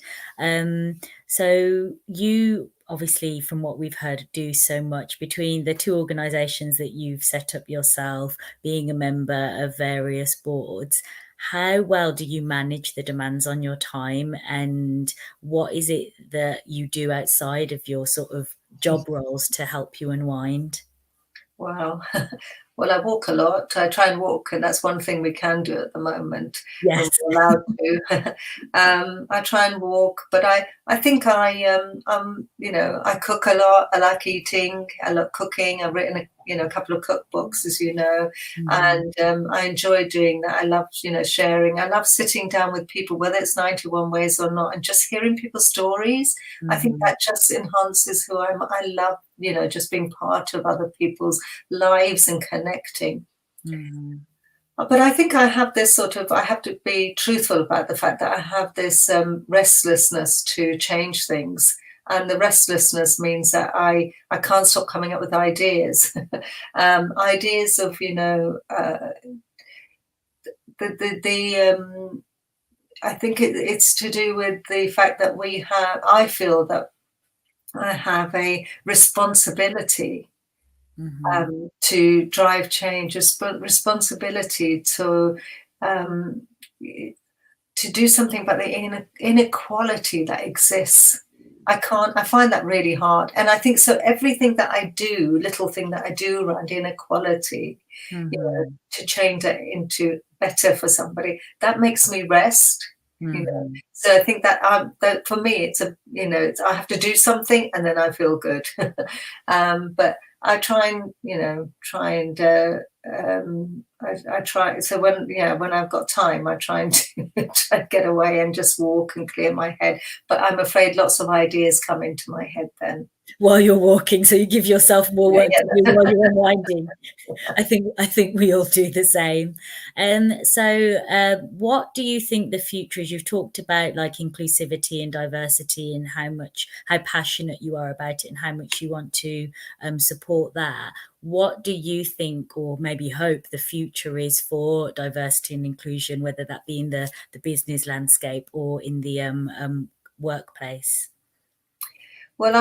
So you obviously, from what we've heard, do so much between the two organizations that you've set up yourself, being a member of various boards. How well do you manage the demands on your time, and what is it that you do outside of your sort of job roles to help you unwind? Wow. Well, I walk a lot. I try and walk, and that's one thing we can do at the moment when Yes. we're allowed to. I try and walk, but I think I cook a lot. I like eating. I love cooking. I've written a couple of cookbooks, as you know, Mhm. and I enjoy doing that. I love, sharing. I love sitting down with people, whether it's 91 Ways or not, and just hearing people's stories. I think Mhm. that just enhances who I am. I love, just being part of other people's lives and connecting. Mhm. But I think I have this I have to be truthful about the fact that I have this restlessness to change things. And the restlessness means that I can't stop coming up with ideas, ideas of, I think it's to do with the fact that I feel that I have a responsibility Mhm. to drive change, responsibility um, to do something about the inequality that exists. I find that really hard. And I think so everything that I do, little thing that I do around inequality, Mhm. to change it into better for somebody, that makes me rest. Mhm. So I think that for me, I have to do something and then I feel good. But I try and, I try. So when I've got time, I try and try and get away and just walk and clear my head. But I'm afraid lots of ideas come into my head then. While you're walking, so you give yourself more Yeah, work to do while you're unwinding. I think we all do the same. What do you think the future is? You've talked about like inclusivity and diversity, and how passionate you are about it, and how much you want to support that. What do you think, or maybe hope, the future is for diversity and inclusion, whether that be in the business landscape or in the workplace? Well,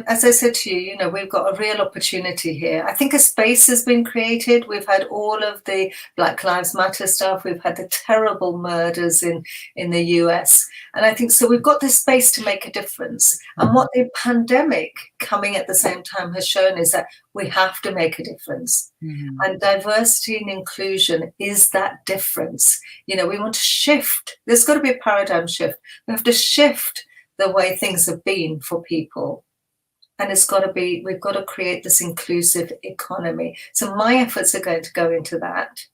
as I said to you, we've got a real opportunity here. I think a space has been created. We've had all of the Black Lives Matter stuff. We've had the terrible murders in the US. And I think so we've got this space to make a difference. And what the pandemic coming at the same time has shown is that we have to make a difference. Mhm. And diversity and inclusion is that difference. We want to shift. There's got to be a paradigm shift. We have to shift the way things have been for people. And we've got to create this inclusive economy. So my efforts are going to go into that.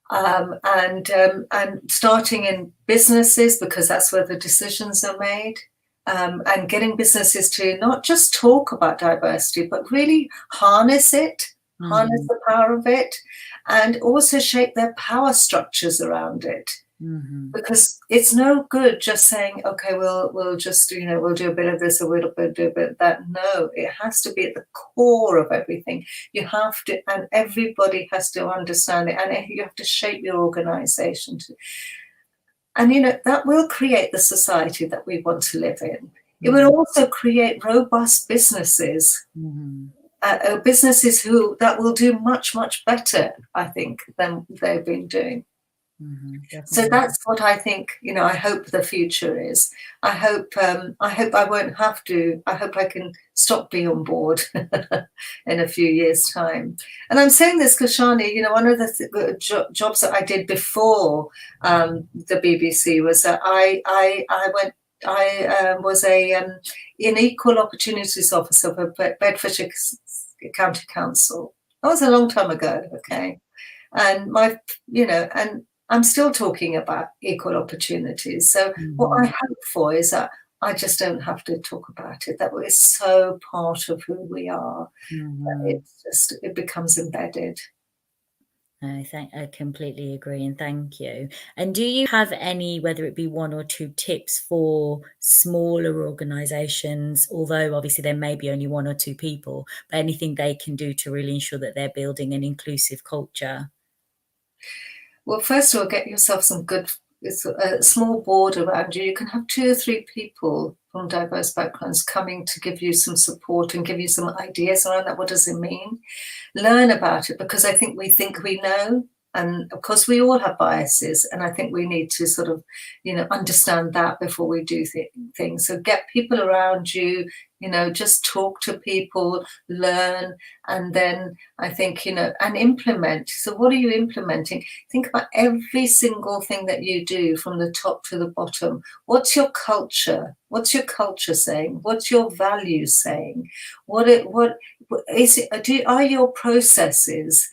And starting in businesses, because that's where the decisions are made, and getting businesses to not just talk about diversity, but really harness Mhm. the power of it, and also shape their power structures around it. Mhm. Because it's no good just saying, okay, we'll just we'll do a bit of this or we'll do a bit of that. No, it has to be at the core of everything. You have to, and everybody has to understand it, and you have to shape your organization to, and that will create the society that we want to live in. It will Mhm. also create robust businesses, Mhm. businesses that will do much better, I think, than they've been doing. Mhm. So Definitely. that's what I think, I hope the future is. I hope I won't have to. I hope I can stop being on board in a few years' time. And I'm saying this, Kashani, one of the jobs that I did before the BBC was that I was an equal opportunities officer for Bedfordshire County Council. That was a long time ago, okay? And and I'm still talking about equal opportunities. So what I Mhm. hope for is that I just don't have to talk about it, that it's so part of who we are, that Mhm. it becomes embedded. I completely agree, and thank you. And do you have any, whether it be one or two tips for smaller organizations, although obviously there may be only one or two people, but anything they can do to really ensure that they're building an inclusive culture? Well, first of all, get yourself a small board around you. You can have 2 or 3 people from diverse backgrounds coming to give you some support and give you some ideas around that. What does it mean? Learn about it, because I think we know. And of course, we all have biases. And I think we need to sort of, understand that before we do things. So get people around you, just talk to people, learn, and then I think, and implement. So what are you implementing? Think about every single thing that you do from the top to the bottom. What's your culture? What's your culture saying? What's your values saying? What is it? Are your processes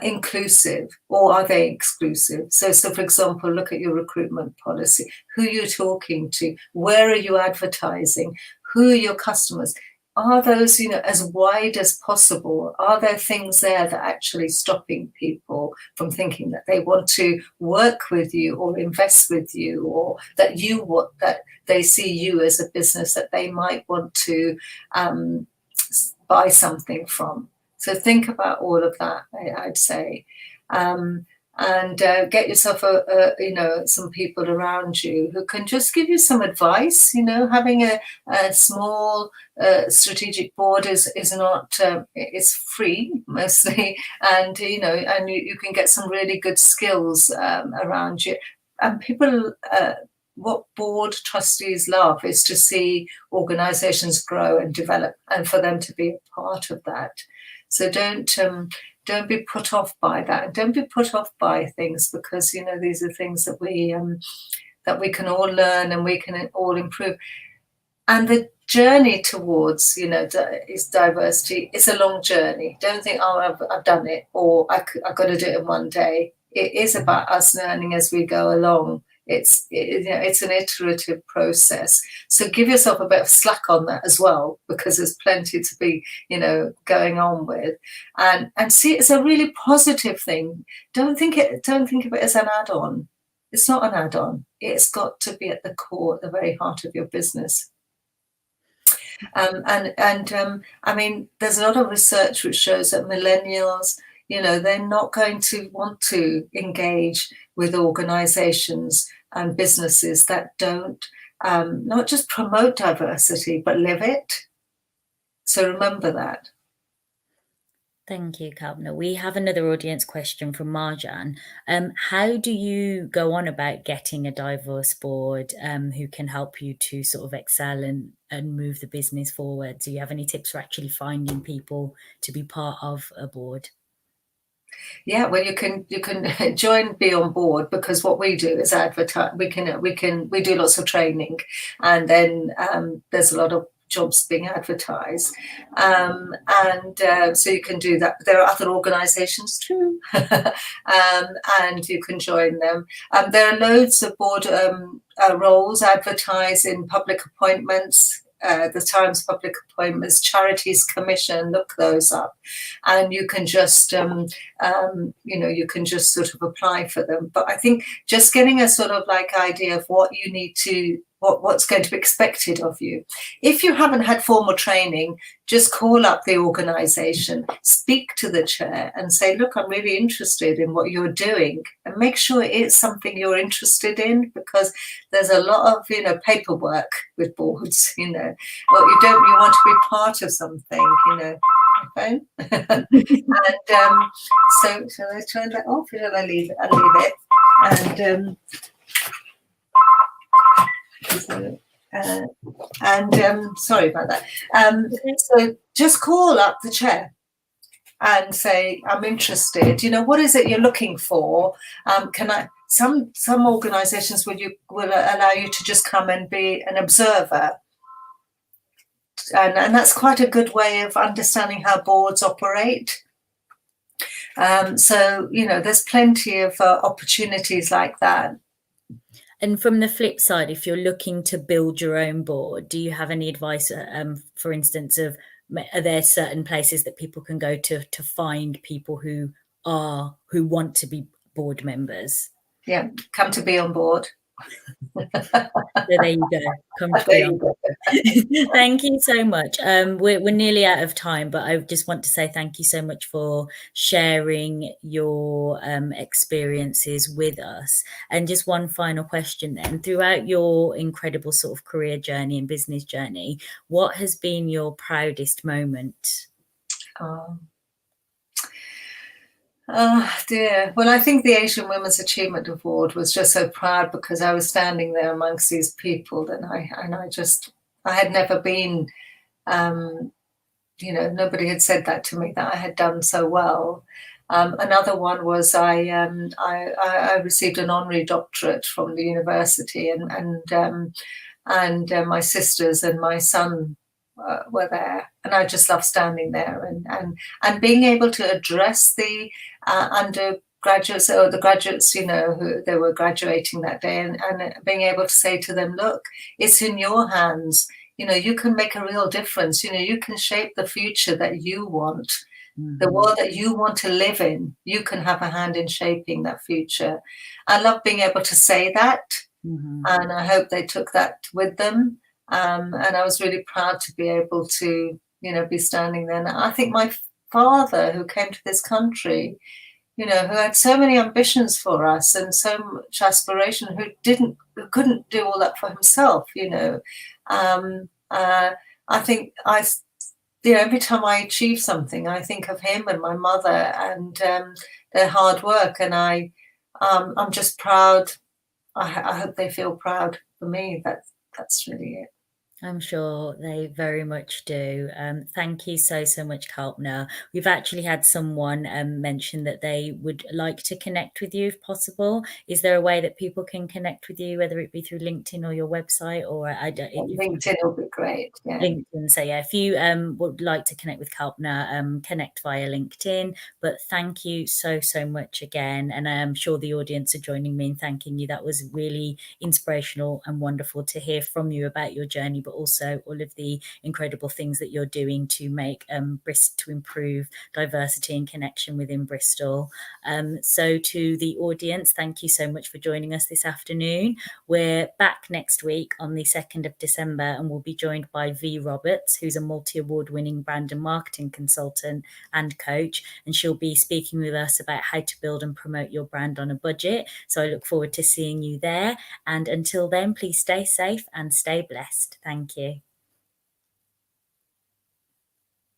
inclusive, or are they exclusive? So for example, look at your recruitment policy. Who you're talking to? Where are you advertising? Who are your customers? Are those, as wide as possible? Are there things there that are actually stopping people from thinking that they want to work with you or invest with you, or that they see you as a business that they might want to buy something from? So think about all of that, I'd say. And get yourself some people around you who can just give you some advice. Having a small strategic board is not it's free mostly, and you can get some really good skills around you. And people, what board trustees love is to see organizations grow and develop, and for them to be a part of that. So don't be put off by that, and don't be put off by things, because these are things that we can all learn and we can all improve. And the journey towards is diversity is a long journey. Don't think, oh, I've done it, or I've got to do it in one day. It is about us learning as we go along. It's an iterative process. So give yourself a bit of slack on that as well, because there's plenty to be, going on with, and see it as a really positive thing. Don't think of it as an add-on. It's not an add-on. It's got to be at the core, at the very heart of your business. I mean, there's a lot of research which shows that millennials, they're not going to want to engage with organizations and businesses that don't not just promote diversity, but live it. So remember that. Thank you, Kalpna. We have another audience question from Marjan. How do you go on about getting a diverse board who can help you to sort of excel and move the business forward? Do you have any tips for actually finding people to be part of a board? Yeah, well, you can join, be on board, because what we do is advertise. We do lots of training, and then there's a lot of jobs being advertised, so you can do that. There are other organisations too, and you can join them. There are loads of board roles advertised in public appointments. The Times Public Appointments, Charities Commission, look those up, and you can just you can just sort of apply for them. But I think just getting a sort of like idea of what you need to, what's going to be expected of you. If you haven't had formal training, just call up the organisation, speak to the chair and say, look, I'm really interested in what you're doing, and make sure it's something you're interested in, because there's a lot of, paperwork with boards, or you want to be part of something, okay? And so shall I turn that off, or shall I leave it? I'll leave it. And sorry about that. So just call up the chair and say, I'm interested. What is it you're looking for? Some organisations will allow you to just come and be an observer. And that's quite a good way of understanding how boards operate. So, there's plenty of opportunities like that. And from the flip side, if you're looking to build your own board, do you have any advice, for instance, are there certain places that people can go to find people who who want to be board members. Yeah, come to be on board. So there you go. Come to There be you on go. board. Thank you so much. We're nearly out of time, but I just want to say thank you so much for sharing your experiences with us. And just one final question then. Throughout your incredible sort of career journey and business journey, what has been your proudest moment? Oh dear. Well, I think the Asian Women's Achievement Award was just so proud because I was standing there amongst these people, and I had never been, nobody had said that to me, that I had done so well. Another one was I received an honorary doctorate from the university, and my sisters and my son were there, and I just loved standing there and being able to address the undergraduates or the graduates, who they were graduating that day, and being able to say to them, look, it's in your hands. You can make a real difference. You can shape the future that you want. The world that you want to live in, you can have a hand in shaping that future. I love being able to say that. And I hope they took that with them. And I was really proud to be able to, be standing there. And I think my father, who came to this country, who had so many ambitions for us and so much aspiration, who couldn't do all that for himself, I think every time I achieve something, I think of him and my mother and their hard work, and I'm just proud. I hope they feel proud for me. That's really it. I'm sure they very much do. Thank you so much, Kalpna. We've actually had someone mention that they would like to connect with you if possible. Is there a way that people can connect with you, whether it be through LinkedIn or your website, or LinkedIn will be great. Yeah. LinkedIn. So yeah, if you would like to connect with Kalpna, connect via LinkedIn. But thank you so much again, and I'm sure the audience are joining me in thanking you. That was really inspirational and wonderful to hear from you about your journey, but also all of the incredible things that you're doing to make to improve diversity and connection within Bristol. So to the audience, thank you so much for joining us this afternoon. We're back next week on the 2nd of December, and we'll be joined by V Roberts, who's a multi-award winning brand and marketing consultant and coach, and she'll be speaking with us about how to build and promote your brand on a budget. So I look forward to seeing you there, and until then, please stay safe and stay blessed. Thank you.